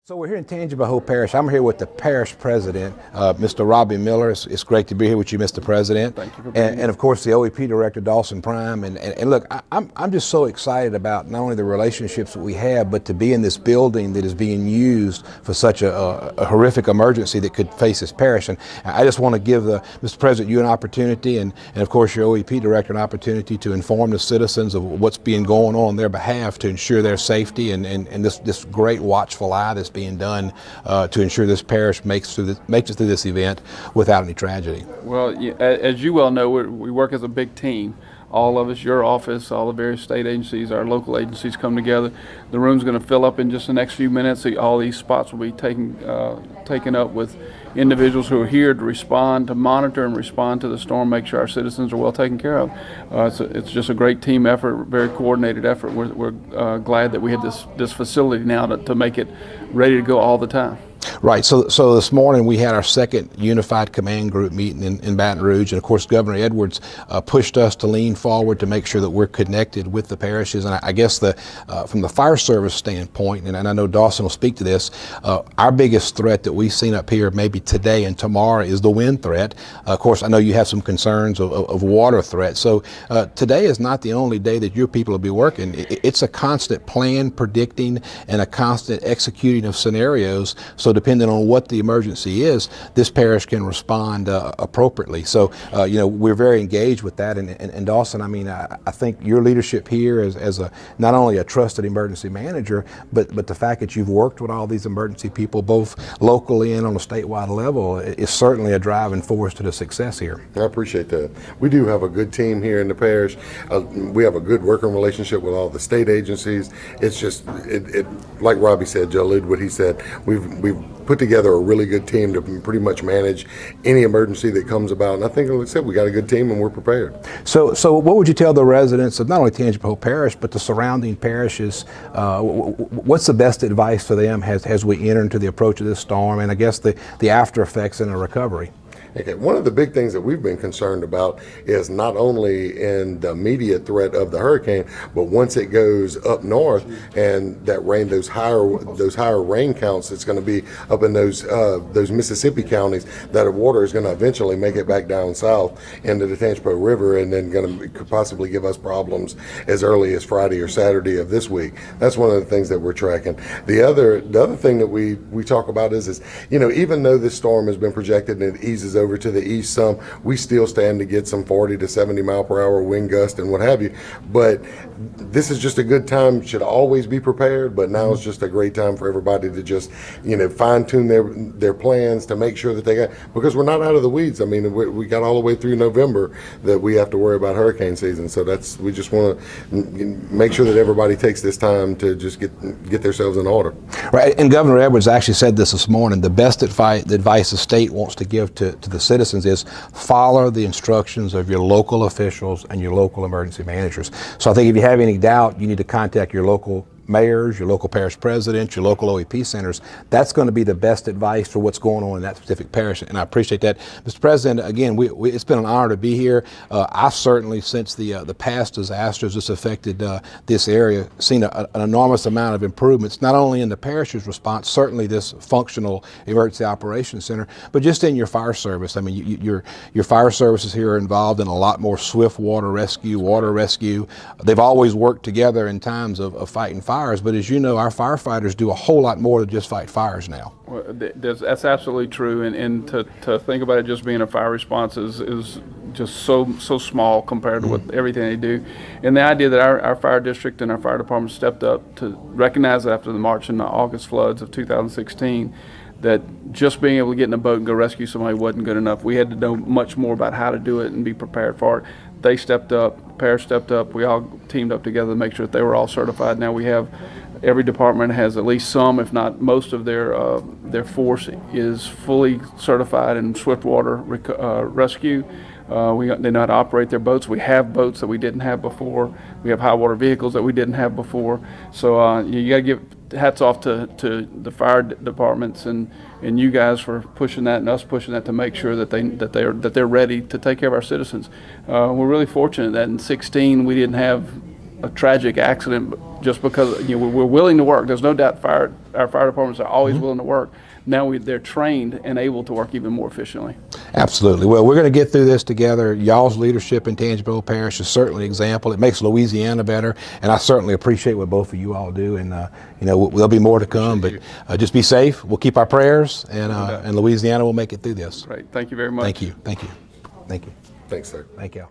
So we're here in Tangipahoa Hope Parish. I'm here with the parish president, Mr. Robbie Miller. It's great to be here with you, Mr. President. Thank you for being here. And of course the OEP director, Dawson Prime. And look, I'm just so excited about not only the relationships that we have, but to be in this building that is being used for such a horrific emergency that could face this parish. And I just want to give Mr. President, you an opportunity, and of course your OEP director an opportunity to inform the citizens of what's being going on their behalf to ensure their safety and this great watchful eye that's being done to ensure this parish makes it through this event without any tragedy. Well, as you well know, we work as a big team. All of us, your office, all the various state agencies, our local agencies come together. The room's going to fill up in just the next few minutes. So all these spots will be taken up with individuals who are here to respond, to monitor and respond to the storm, make sure our citizens are well taken care of. It's just a great team effort, very coordinated effort. We're glad that we have this facility now to make it ready to go all the time. Right. So this morning we had our second unified command group meeting in Baton Rouge, and of course Governor Edwards pushed us to lean forward to make sure that we're connected with the parishes. And I guess from the fire service standpoint, and I know Dawson will speak to this, our biggest threat that we've seen up here maybe today and tomorrow is the wind threat. Of course, I know you have some concerns of water threat. So today is not the only day that your people will be working. It's a constant plan, predicting, and a constant executing of scenarios. So depending on what the emergency is, this parish can respond appropriately. So, we're very engaged with that. And Dawson, I mean, I think your leadership here as not only a trusted emergency manager, but the fact that you've worked with all these emergency people, both locally and on a statewide level, is certainly a driving force to the success here. I appreciate that. We do have a good team here in the parish. We have a good working relationship with all the state agencies. It's just, like Robbie said, Joe alluded what he said, we've put together a really good team to pretty much manage any emergency that comes about. And I think, like I said, we got a good team and we're prepared. So what would you tell the residents of not only Tangipahoa Parish, but the surrounding parishes? What's the best advice for them as we enter into the approach of this storm and I guess the after effects and the recovery? Okay. One of the big things that we've been concerned about is not only in the immediate threat of the hurricane, but once it goes up north and that rain, those higher rain counts, it's going to be up in those Mississippi counties, that water is going to eventually make it back down south into the Tangipahoa River, and then could possibly give us problems as early as Friday or Saturday of this week. That's one of the things that we're tracking. The other thing that we talk about is even though this storm has been projected and it eases over to the east some, we still stand to get some 40 to 70 mile per hour wind gust and what have you. But this is just a good time, should always be prepared, but now it's just a great time for everybody to just, fine tune their plans to make sure that they got, because we're not out of the weeds. I mean, we got all the way through November that we have to worry about hurricane season. So we just want to make sure that everybody takes this time to just get themselves in order. Right. And Governor Edwards actually said this morning, the best advice the state wants to give to the citizens is follow the instructions of your local officials and your local emergency managers. So I think if you have any doubt, you need to contact your local mayors, your local parish presidents, your local OEP centers. That's going to be the best advice for what's going on in that specific parish, and I appreciate that. Mr. President, again, it's been an honor to be here. I've certainly, since the past disasters that's affected this area, seen an enormous amount of improvements, not only in the parish's response, certainly this functional emergency operations center, but just in your fire service. I mean, your fire services here are involved in a lot more swift water rescue. They've always worked together in times of fighting fires, but as you know, our firefighters do a whole lot more than just fight fires now. Well, that's absolutely true, and to think about it just being a fire response is just so small compared to what everything they do. And the idea that our fire district and our fire department stepped up to recognize after the March and the August floods of 2016 that just being able to get in a boat and go rescue somebody wasn't good enough. We had to know much more about how to do it and be prepared for it. They stepped up, the parish stepped up, we all teamed up together to make sure that they were all certified. Now we have, every department has at least some, if not most of their force is fully certified in swiftwater rescue. They know how to operate their boats. We have boats that we didn't have before. We have high water vehicles that we didn't have before. So you got to give hats off to the fire departments and you guys for pushing that and us pushing that to make sure that they're ready to take care of our citizens. We're really fortunate that in 16 we didn't have a tragic accident, just because we're willing to work. There's no doubt our fire departments are always willing to work. Now they're trained and able to work even more efficiently. Absolutely. Well, we're going to get through this together. Y'all's leadership in Tangipahoa Parish is certainly an example. It makes Louisiana better, and I certainly appreciate what both of you all do. And there'll be more to come. But just be safe. We'll keep our prayers, and Louisiana will make it through this. Great. Thank you very much. Thank you. Thank you. Thank you. Thanks, sir. Thank you.